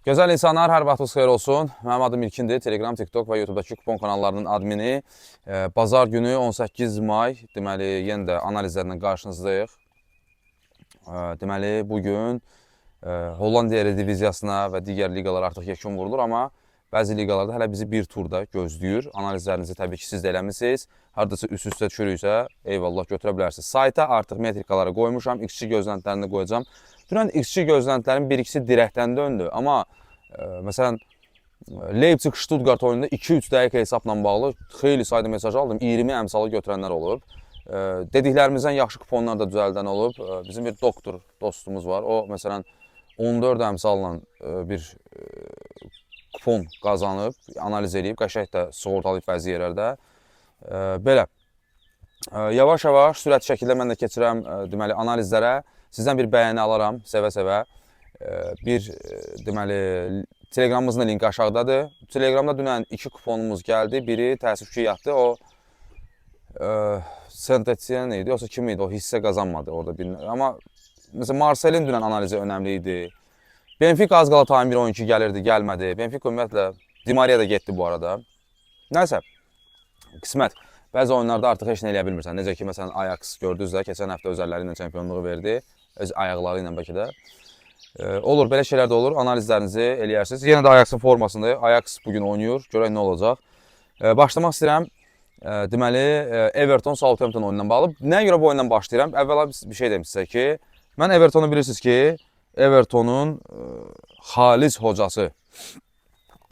Gözəl insanlar, hər vaxtınız xeyir olsun. Mənim adım İlkindir. Telegram, TikTok və YouTube'dakı kupon kanallarının admini. Bazar günü 18 may, deməli, yenə də analizlərlə qarşınızdayıq. Deməli, bugün Hollandiya Erediviziyasına və digər liqalar artıq yekun vurulur, amma bəzi liqalarda hələ bizi bir turda gözləyir. Analizlərinizi təbii ki, siz də eləmişsiniz. Hardasa üst-üstə düşürüksə, eyvallah götürə bilərsiniz. Sayta artıq metrikaları qoymuşam, XG gözləntilərini qoyacam. Dünən XG gözləntilərin bir-ikisi dirəkdən döndü, amma məsələn, Leipzig-Stuttgart oyununda 2-3 dəqiqə hesabla bağlı xeyli sayda mesaj aldım. 20 əmsalı götürənlər olub. Dediklərimizdən yaxşı kuponlar da düzəldən olub. Bizim bir doktor dostumuz var. O, məsələn, 14 əmsalla bir kupon qazanıb, analiz edib, qəşəng də sığortalayıb bəzi yerlərdə. Belə, yavaş-yavaş, sürətli şəkildə mən də keçirəm deməli, analizlərə. Sizdən bir bəyəni alaram, sevə-sevə. Deməli, Telegramımızın da linki aşağıdadır. Telegramda dünən 2 kuponumuz gəldi. Biri təəssüf ki, yatdı. O, Saint-Etienne idi, yoxsa kim idi? O hissə qazanmadı orada. Amma, məsələn, Marsel'in dünən analizi önəmli idi. Benfica az qala tam bir oyuncu gəlirdi, gəlmədi. Benfica ümumiyyətlə, Di Maria da getdi bu arada. Nəysə, qismət. Bəzi oyunlarda artıq heç nə eləyə bilmirsən. Necə ki, məsələn, Ajax gördünüz də, keçən həftə özəlləri ilə çempionluğu verdi. Öz ayaqları ilə bəlkə də. Olur, belə şeylər də olur. Analizlərinizi eləyərsiniz. Yenə də Ajax'ın formasındayıq. Ajax bugün oynayır. Görək nə olacaq. Başlamaq istəyirəm. Deməli, Everton-Southampton oyundan bağlı. Nəyə görə bu oyundan başlayıram? Əvvəla bir şey deyim sizə ki, mən Everton'u bilirsiniz ki, Everton'un xalis hocası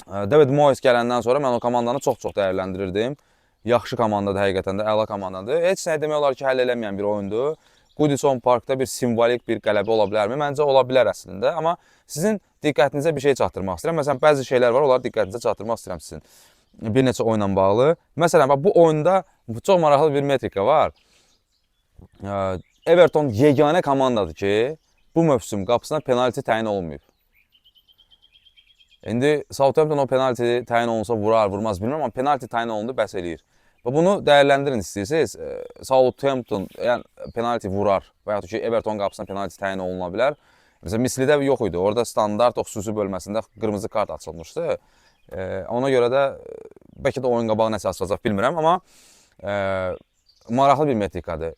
David Moyes gələndən sonra mən o komandanı çox-çox dəyərləndirirdim. Yaxşı komandadır, həqiqətən də əla komandadır. Heç nə demək olar ki, həll eləməyən bir oyundur. Goodison Parkda bir simvolik bir qələbə ola bilərmi? Məncə ola bilər əslində, amma sizin diqqətinizə bir şey çatdırmaq istəyirəm. Məsələn, bəzi şeylər var, onları diqqətinizə çatdırmaq istəyirəm sizin bir neçə oyunla bağlı. Məsələn, bu oyunda çox maraqlı bir metrika var. Everton yeganə komandadır ki, bu mövsüm qapısına penalti təyin olunmayıb. İndi Southampton o penalti təyin olunsa vurar, vurmaz bilmirəm, amma penalti təyin olundu, bəs eləyir. Və bunu dəyərləndirin istəyirsiniz. Southampton penalti vurar və yaxud ki, Everton qapısına penalti təyin oluna bilər. Məsələn, Mislidə yox idi. Orada standart o xüsusi bölməsində qırmızı kart açılmışdı. Ona görə də bəlkə də oyun qabağı nəsə açılacaq, bilmirəm, amma maraqlı bir metrikadır.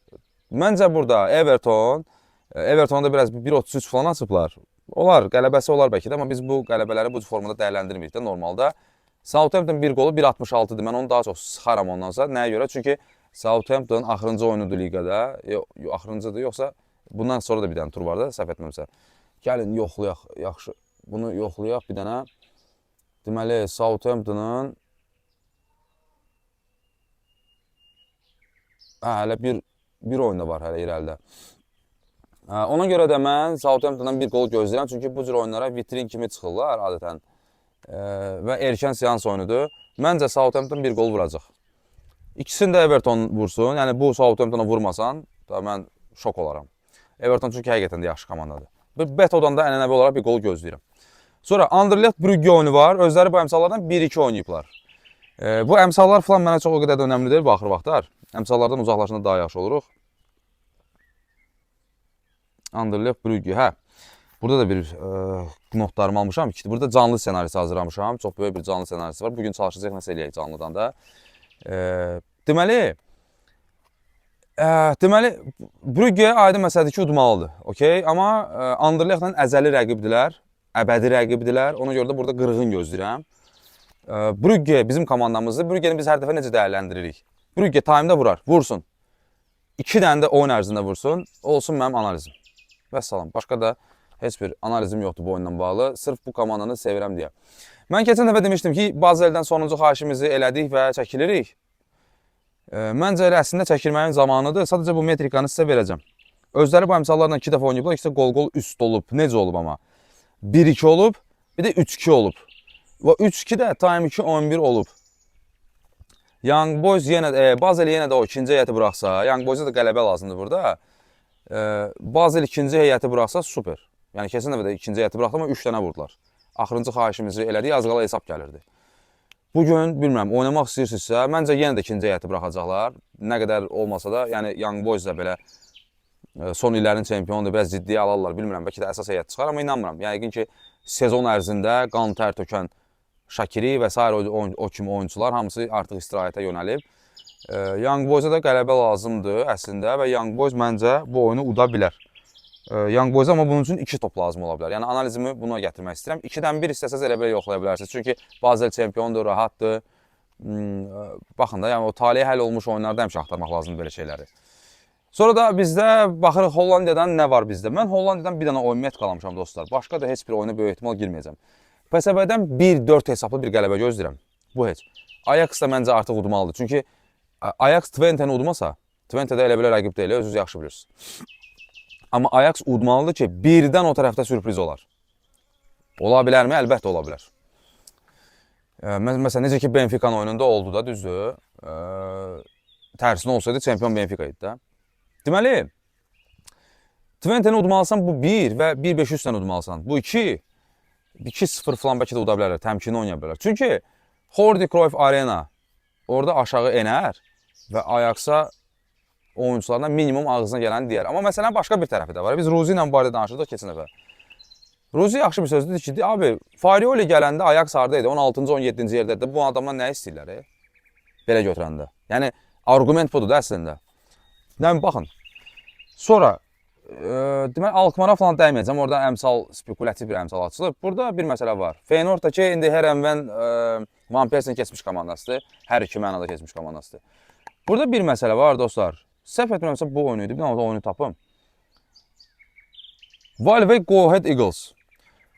Məncə burada Everton'da biraz 1.33 falan açıblar. Olar, qələbəsi olar bəlkə də, amma biz bu qələbələri bu formada dəyərləndirmirik də normalda. Southampton bir qolu 1.66'dır. Mən onu daha çox sıxaram ondansa. Nəyə görə? Çünki Southampton axırıncı oyunudur liqada. Axırıncıdır, yoxsa bundan sonra da bir dənə tur var da, səhv etməmsə. Gəlin, yoxlayaq, yaxşı. Bunu yoxlayaq bir dənə. Deməli, Southampton'ın hələ bir oyunda var hələ irəlidə. Ona görə də mən Southampton'dan bir qol gözləyirəm. Çünki bu cür oyunlara vitrin kimi çıxırlar adətən. Və erkən seans oyunudur. Məncə Southampton bir qol vuracaq. İkisini də Everton vursun. Yəni bu Southampton'a vurmasan, da mən şok olaram. Everton çünki həqiqətən də yaxşı komandadır. Beto'dan da ənənəvi olaraq bir qol gözləyirəm. Sonra Anderlecht Brügge oyunu var. Özləri bu əmsallardan 1-2 oynayıblar. Bu əmsallar falan mənə çox o qədər də önəmli deyil bu axır vaxtlar. Əmsallardan uzaqlaşında daha yaxşı oluruq. Anderlecht Brügge, hə. Burada da bir notlarımı almışam. Burada canlı senarisi hazırlamışam. Çox böyük bir canlı senarisi var. Bugün çalışacaq nəsə eləyək canlıdan da. Deməli, Brügge aydın məsələdir ki, udmalıdır. Okay? Amma Anderlechtlə əzəli rəqibdilər, əbədi rəqibdilər. Ona görə də burada qırğın gözləyirəm. Brügge bizim komandamızdır. Brüggeni biz hər dəfə necə dəyərləndiririk? Brügge time'da vurar, vursun. 2 dənə də oyun ərzində vursun. Olsun mənim analizim. Vəssalam. Başqa da heç bir analizim yoxdur bu oyundan bağlı. Sırf bu komandanı sevirəm deyə. Mən keçən dəfə demişdim ki, Bazel'dən sonuncu xahişimizi elədik və çəkilirik. Məncə elə əslində çəkilməyin zamanıdır. Sadəcə bu metrikanı sizə verəcəm. Özləri bu əmsallarla 2 dəfə oynayıblar. İkisi qol-qol üst olub. Necə olub amma? 1-2 olub, bir də 3-2 olub. Və 3-2 də time 2-11 olub. Young Boys yenə də, Basel yenə də o ikinci heyəti buraxsa, Young Boys'a da qələbə lazımdır burada. Basel ikinci heyəti buraxsa super. Yəni keçən dəfə də ikinci heyəti buraxdı, amma 3 dənə vurdular. Axırıncı xahişimizi elədik, az qala hesab gəlirdi. Bugün, bilmirəm, oynamaq istəyirsinizsə, məncə yenə də ikinci heyəti buraxacaqlar. Nə qədər olmasa da, yəni Young Boys da belə son illərin çempionudur, biraz ciddiyə alarlar, bilmirəm, bəlkə də əsas heyət çıxar, amma inanmıram. Yəqin ki, sezon ərzində qan tər tökən Şakiri və s. o kimi oyuncular hamısı artıq istirahətə yönəlib. Young Boys'a da qələbə lazımdır əslində və Young Boys məncə bu oyunu uda bilər. Young Boys'a amma bunun üçün 2 top lazım ola bilər. Yəni analizimi buna gətirmək istəyirəm. 2-dən 1 istəsəz elə belə yoxlaya bilərsiniz. Çünki Basel çempiondur, rahatdır. Baxın da, yəni o taliyə həll olmuş oyunlarda həmişə axtarmaq lazımdır belə şeyləri. Sonra da bizdə baxırıq Hollandiyadan nə var bizdə. Mən Hollandiyadan bir dənə oyun met qalamışam dostlar. Başqa da heç bir oyuna böyük ehtimal girməyəcəm. PSV-dən 1-4 hesablı bir qələbə gözləyirəm. Bu heç. Ajax da məncə artıq udmalıdır. Çünki Ajax Twente-ni udmasa, Twente-də elə belə rəqib deyil, özünüz yaxşı bilirsiniz. Amma Ajax udmalıdır ki, birdən o tərəfdə sürpriz olar. Ola bilərmi? Əlbəttə ola bilər. Məsələn, necə ki Benfica'nın oyununda oldu da, düzdür. Tərsinə olsaydı çempion Benfica idi də. Deməli, Twente-ni udmalısan bu 1 və 1-5-3-lə udmalısan. Bu 2, 2-0 falan bəlkə də uda bilərlər, təmkinli oynaya bilərlər. Çünki Jordi Cruyff Arena orada aşağı enər və Ajax-a oyuncularına minimum ağzına gələni deyər. Amma məsələn, başqa bir tərəfi də var. Biz Ruzi ilə barədə danışırdıq keçən dəfə. Ruzi yaxşı bir sözdür ki, abi, Farioli gələndə Ajax hardaydı? 16-cı, 17-ci yerdədir. Bu adamdan nə istəyirlər? Belə götürəndə. Yəni, argument budur da əslində. Yəni, baxın. Sonra, deməli, Alkmaara falan dəyməyəcəm. Orada əmsal, spekulativ bir əmsal açılıb. Burada bir məsələ var. Feyenoord da ki, indi hər əmvən Van Persie'nin keçmiş komandasıdır. Hər iki mənada keçmiş komandasıdır. Burada bir məsələ var, dostlar. Səhv etmirəmsə bu oyunu idi. Bir dənə oyunu tapım. Valve Go Ahead Eagles.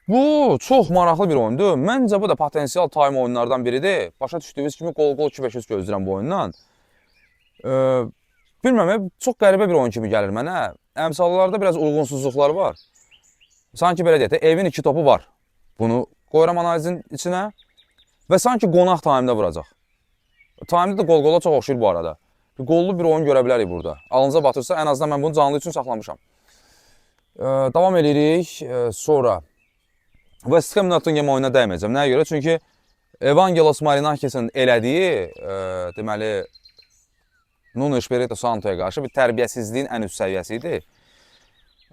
Bu çox maraqlı bir oyundur. Məncə bu da potensial time oyunlardan biridir. Başa düşdüyünüz kimi qol-qol 2-5-3 gözləyirəm bu oyundan. Bilməm, çox qəribə bir oyun kimi gəlir mənə. Əmsallarda biraz uyğunsuzluqlar var. Sanki belə deyək də, evin 2 topu var. Bunu qoyuram analizin içinə. Və sanki qonaq time'da vuracaq. Time'da da qol-qola çox oxşayır bu arada. Bir qollu bir oyun görə bilərik burada. Alınıza batırsa, ən azından mən bunu canlı üçün saxlamışam. Davam edirik. Sonra West Ham Nottingham oyuna dəyməyəcəm. Nəyə görə? Çünki Evangelos Marinakisin elədiyi, deməli, Nuno Espirito Santo'ya qarşı bir tərbiyəsizliyin ən üst səviyyəsi idi.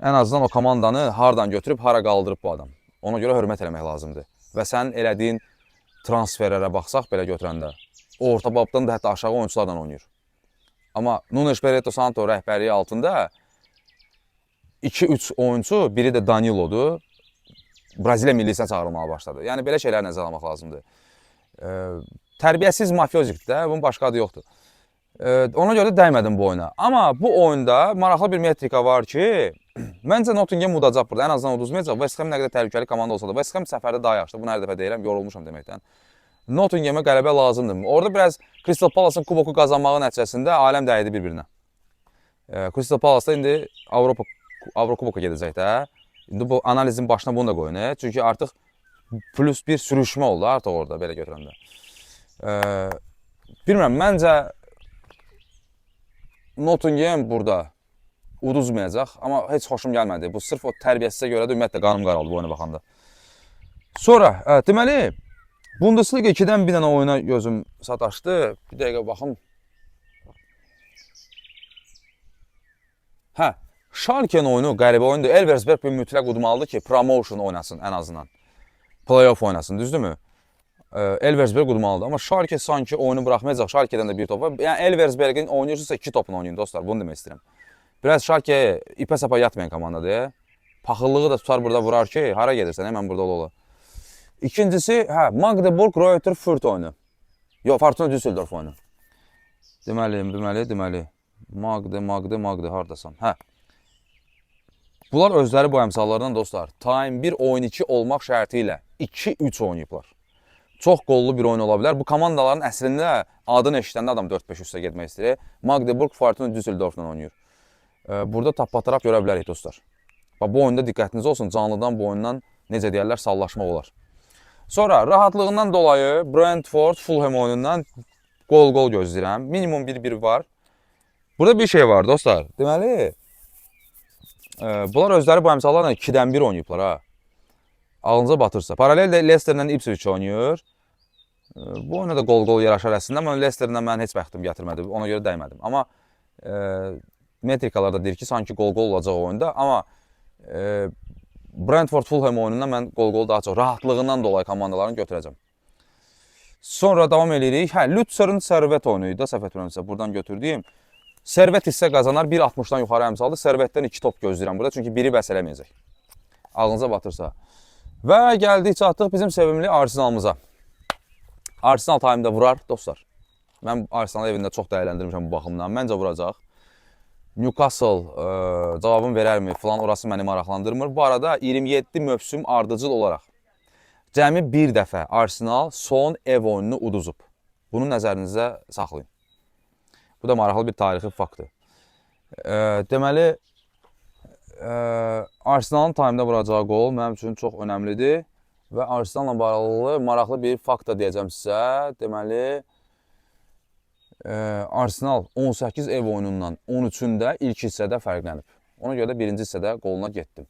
Ən azından o komandanı hardan götürüb, hara qaldırıb bu adam. Ona görə hörmət eləmək lazımdır. Və sənin elədiyin transferlərə baxsaq belə götürəndə, orta babdan da hətta aşağı oyunculardan oynayır. Amma Nuno Espirito Santo rəhbərliyi altında 2-3 oyuncu, biri də Danilo'dur, Braziliya millisinə çağırılmağa başladı. Yəni, belə şeylər nəzərə almaq lazımdır. Tərbiyəsiz mafiozikdir də, bunun başqa adı yoxdur. Ona görə də dəymədim bu oyuna. Amma bu oyunda maraqlı bir metrika var ki, məncə Nottingham udacaq burada, ən azından uduzmayacaq. West Ham nə qədər təhlükəli komanda olsa da, West Ham səfərdə daha yaxşıdır. Bunu hər dəfə deyirəm, yorulmuşam deməkdən. Nottingham'a qələbə lazımdır. Orada biraz Crystal Palace'ın kuboku qazanmağı nəticəsində aləm dəydi bir-birinə. Crystal Palace'da indi Avrokuboka gedəcək də. İndi bu analizin başına bunu da qoyun. Çünki artıq plus bir sürüşmə oldu artıq orada, belə götürəndə. Bilmirəm, məncə Nottingham burada uduzmayacaq, amma heç xoşum gəlmədi. Bu sırf o tərbiyəsizə görə də ümumiyyətlə qanım qaraldı bu oyuna baxanda. Sonra, deməli, Bundesliga 2-dən bir dənə oyuna gözüm sataşdı. Bir dəqiqə baxım. Schalke'nin oyunu qəribə oyundur. Elversberg bir mütləq udmalıdır ki, promotion oynasın ən azından. Playoff oynasın, düzdürmü? Elversberg udmalıdır. Amma Schalke sanki oyunu buraxmayacaq. Schalke'dən də bir top var. Yəni Elversberg'in oynayırsa 2 topla oynayın dostlar. Bunu demək istəyirəm. Biraz Schalke ipə sapa yatmayan komandadır. Paxıllığı da tutar burada vurar ki, hara gedirsən, hemen burada ola. İkincisi, Magdeburg Reuter Fürth oyunu. Yox, Fortuna Düsseldorf oyunu. Deməli. Magde, hardasan? Bunlar özləri bu əmsallardan dostlar. Time 1 oyun 2 olmaq şərti ilə 2-3 oynayıblar. Çox qollu bir oyun ola bilər. Bu komandaların əslində adını eşidəndə adam 4-5 üstə getmək istəyir. Magdeburg Fortuna Düsseldorfla oynayır. Burada tappataraq görə bilərik dostlar. Bu oyunda diqqətiniz olsun, canlıdan bu oyundan necə deyərlər, sallaşmaq olar. Sonra rahatlığından dolayı Brentford Fulham oyunundan qol gözləyirəm. Minimum 1-1 var. Burada bir şey var dostlar. Deməli, bunlar özləri bu əmsallarla 2-dən 1 oynayıblar. Ağlınıza batırsa. Paraleldə Leicesterlə Ipswich oynayır. Bu oyuna da qol yaraşar əslində. Amma Leicesterlə mən heç bəxtim gətirmədi. Ona görə dəymədim. Amma metrikalarda deyir ki, sanki qol-qol olacaq oyunda, amma Brentford Fulham oyunundan mən qol-qolu daha çox rahatlığından dolayı komandalarını götürəcəm. Sonra davam edirik. Hə, Lütser'in Servet oyunuydu da, səhv etmirəmsə, buradan götürdüyüm. Servet hissə qazanar, 1.60-dan yuxarı əmsaldır. Servetdən 2 top gözləyirəm burada, çünki biri bəs eləməyəcək. Ağlınıza batırsa. Və gəldik, çatdıq bizim sevimli Arsenalımıza. Arsenal time'da vurar, dostlar. Mən Arsenal evində çox dəyərləndirmişəm bu baxımdan. Məncə vuracaq. Newcastle cavabını verərmi falan, orası məni maraqlandırmır. Bu arada 27 mövsüm ardıcıl olaraq cəmi bir dəfə Arsenal son ev oyununu uduzub. Bunu nəzərinizdə saxlayın. Bu da maraqlı bir tarixi faktdır. Deməli, Arsenalın time'da vuracağı qol mənim üçün çox önəmlidir. Və Arsenal'la bağlı maraqlı bir fakt da deyəcəm sizə. Deməli, Arsenal 18 ev oyunundan 13-ündə ilk hissədə fərqlənib. Ona görə də birinci hissədə qoluna getdim.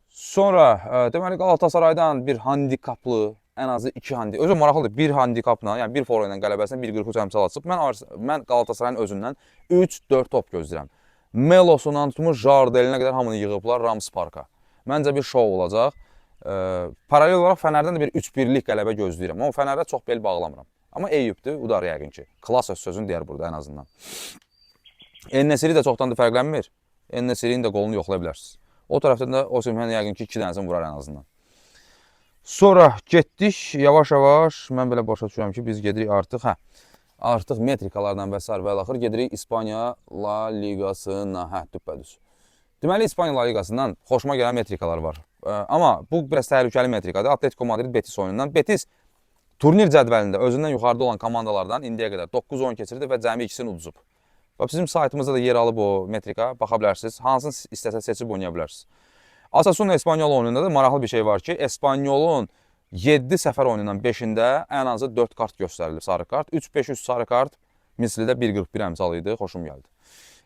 Sonra, deməli, Galatasaraydan bir handikaplı, ən azı 2 handikap, özü maraqlıdır, bir handikapla, yəni bir fora ilə qələbəsinə 1.43 əmsal açıb. Mən Galatasarayın özündən 3-4 top gözləyirəm. Melosundan tutmuş Jardelinə qədər hamını yığıblar Rams Parka. Məncə bir şou olacaq. Paralel olaraq Fənərdən də bir 3-1'lik qələbə gözləyirəm. Amma Fənərdə çox bel bağlamıram. Amma Eyüpdür, udar yəqin ki. Klas öz sözünü deyər burada ən azından. En-Nesyri də çoxdan da fərqlənmir. En-Nesyri'nin də qolunu yoxlaya bilərsiniz. O tərəfdən də Osimhen yəqin ki 2 dənəsini vurar ən azından. Sonra getdik yavaş-yavaş. Mən belə başa düşürəm ki, biz gedirik artıq, artıq metrikalardan və s. və axır gedirik İspaniya La Ligasına, düppədüz. Deməli, İspaniya La Ligasından xoşuma gələn metrikalar var. Amma bu biraz təhlükəli metrikadır. Atletico Madrid Betis oyunundan. Betis turnir cədvəlində özündən yuxarıda olan komandalardan indiyə qədər 9 oyun keçirdi və cəmi ikisini uduzub. Bizim saytımızda da yer alıb o metrika, baxa bilərsiniz. Hansını istəsə seçib oynaya bilərsiniz. Asasuna Espanyol oyununda da maraqlı bir şey var ki, Espanyolun 7 səfər oyunundan 5-də ən azı 4 kart göstərilib, sarı kart. 3-5-3 sarı kart, mislidə 1.41 əmsal idi, xoşum gəldi.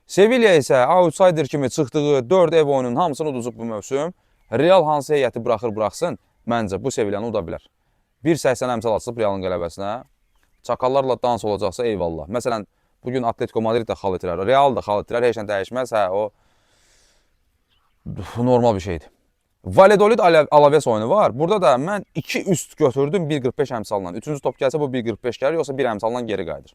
Sevilla isə outsider kimi çıxdığı 4 ev oyunun hamısını uduzub bu mövsüm. Real hansı heyəti buraxır-buraxsın, məncə bu Sevillanı uda bilər. 1.80 əmsal açıb Realın qələbəsinə. Çakallarla dans olacaqsa eyvallah. Məsələn, bugün Atletico Madrid də xal itirər, Real da xal itirər, heç nə dəyişməz, o normal bir şeydir. Valladolid Alaves oyunu var. Burada da mən 2 üst götürdüm 1.45 əmsalından. 3-cü top gəlsə bu 1.45 gəlir, yoxsa 1 əmsaldan geri qayıdır.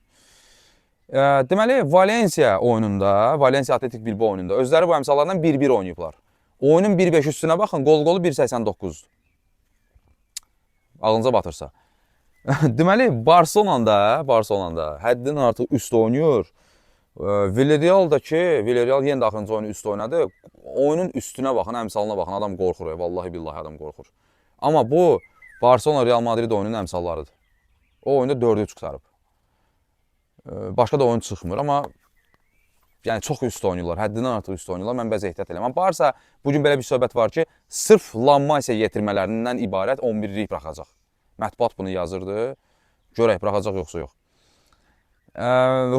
Deməli, Valencia oyununda, Valencia Atletik Bilbao oyununda özləri bu əmsallardan 1-1 oynayıblar. Oyunun 1.5 üstünə baxın, qol-qolu 1.89. Ağlınıza batırsa. Deməli, Barcelona'da həddindən artıq üst oynayır. Villarreal yenə də axırıncı oyunu üst oynadı. Oyunun üstünə baxın, əmsalına baxın, adam qorxur. Vallahi billahi adam qorxur. Amma bu Barcelona Real Madrid oyunun əmsallarıdır. O oyunda 4-3 qurtarıb. Başqa da oyun çıxmır, amma yəni çox üst oynayırlar, həddindən artıq üst oynayırlar. Mən bəzi ehtiyat eləməm. Barsa bugün belə bir söhbət var ki, sırf La Masia yetirmələrindən ibarət 11'lik buraxacaq. Mətbuat bunu yazırdı. Görək, buraxacaq yoxsa yox.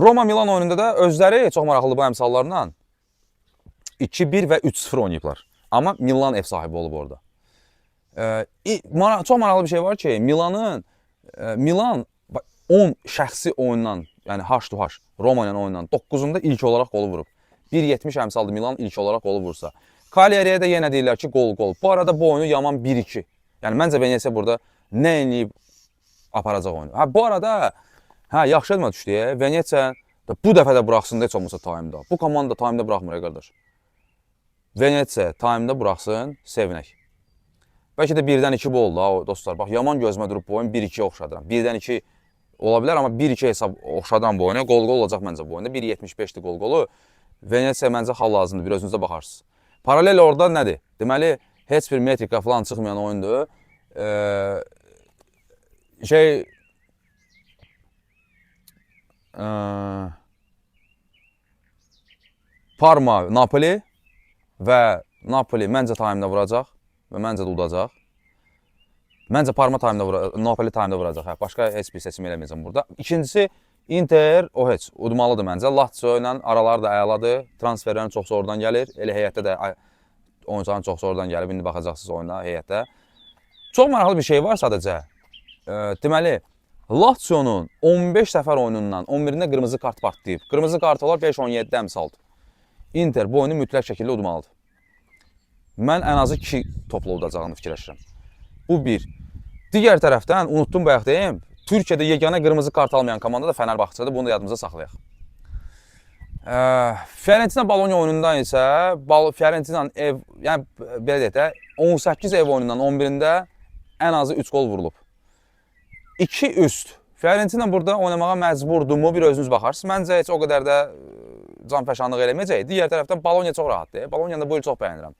Roma Milan oyununda da özləri çox maraqlı bu əmsallarla 2-1 və 3-0 oynayıblar. Amma Milan ev sahibi olub orada. Çox maraqlı bir şey var ki, Milan 10 şəxsi oyundan, yəni H2H, Roma ilə oyundan 9'unda ilk olaraq qolu vurub. 1.70 əmsaldı Milan ilk olaraq qolu vursa. Cagliari'yə də yenə deyirlər ki, qol. Bu arada bu oyunu yaman 1-2. Yəni məncə Venezia burada nə eləyib aparacaq oyunu. Bu arada yaxşı edmə düşdü. Venezia bu dəfə də buraxsın da heç olmasa time'da. Bu komanda time'da buraxmır qardaş. Venezia time'da buraxsın, sevinək. Bəlkə də 1-dən 2 bu oldu dostlar. Bax, yaman gözümə durub bu oyun 1-2 oxşadıram. 1-dən 2 ola bilər, amma 1-2 hesab oxşadıram bu oyuna. Qol-qol olacaq məncə bu oyunda. 1.75'dir qol-qolu. Venezia məncə xal lazımdır. Bir özünüzə baxarsınız. Paralel orada nədir? Deməli, heç bir metrika falan çıxmayan oyundur. Parma, Napoli və Napoli məncə time'da vuracaq və məncə də udacaq. Məncə Parma Napoli time'da vuracaq. Başqa heç bir seçim eləməyəcəm burada. İkincisi, Inter, o heç udmalıdır məncə. Lazio ilə araları da əladır. Transferlərin çoxsu oradan gəlir. Elə heyətdə də oyuncuların çoxsu oradan gəlib. İndi baxacaqsınız oyuna, heyətdə. Çox maraqlı bir şey var sadəcə. Deməli, Lazio'nun 15 səfər oyunundan 11'ində qırmızı kart partlayıb. Qırmızı kart olar 5-17 əmsaldır. Inter bu oyunu mütləq şəkildə udmalıdır. Mən ən azı 2 topla udacağını fikirləşirəm. Bu bir. Digər tərəfdən, unutdum bayaq deyim, Türkiyədə yeganə qırmızı kart almayan komanda da Fenerbahçe'dir. Bunu da yadımıza saxlayaq. Fiorentina Bologna oyunundan isə Fiorentina ev, yəni belə deyək də, 18 ev oyunundan 11-də ən azı 3 gol vurulub. 2 üst. Fiorentina burada oynamağa məcburdumu bir özünüz baxarsınız. Məncə heç o qədər də canfəşanlıq eləməyəcək. Digər tərəfdən Bologna çox rahatdır. Bologna-da bu il çox bəyənirəm.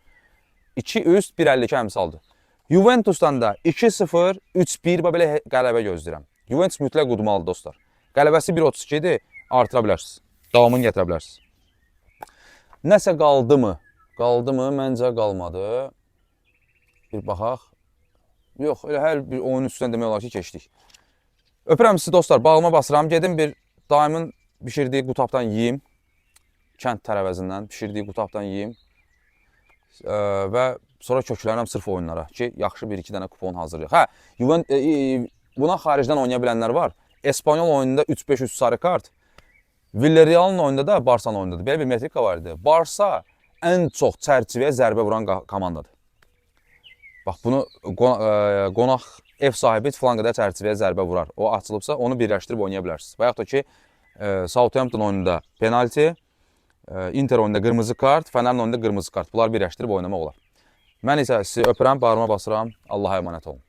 2 üst, 1.52 əmsaldır. Juventusdan da 2-0, 3-1 belə qələbə gözləyirəm. Juventus mütləq udmalıdır dostlar. Qələbəsi 1.32 idi, artıra bilərsiniz. Davamını gətirə bilərsiniz. Nəsə qaldı mı? Qaldı mı? Məncə qalmadı. Bir baxaq. Yox, elə hər bir oyunun üstündən demək olar ki, keçdik. Öpürəm sizi dostlar, bağıma basıram. Gedim bir daimin pişirdiyi qutabdan yeyim. Kənd tərəvəzindən pişirdiyi qutabdan yeyim. Və sonra köklənirəm sırf oyunlara ki, yaxşı 1-2 dənə kupon hazırlayaq. Hə, buna xaricdən oynaya bilənlər var. Espanyol oyununda 3-5-3 sarı kart. Villarreal'ın oyunda da Barça'nın oyunda da belə bir metrika var idi. Barça ən çox çərçivəyə zərbə vuran komandadır. Bax, bunu qonaq ev sahibi filan qədər çərçivəyə zərbə vurar. O açılıbsa, onu birləşdirib oynaya bilərsiniz. Və yaxud da ki, Southampton oyununda penalti, Inter oyununda qırmızı kart, Fener'in oyununda qırmızı kart. Bunlar birləşdirib oynamaq olar. Mən isə sizi öpürəm, bağrıma basıram. Allah'a emanet olun.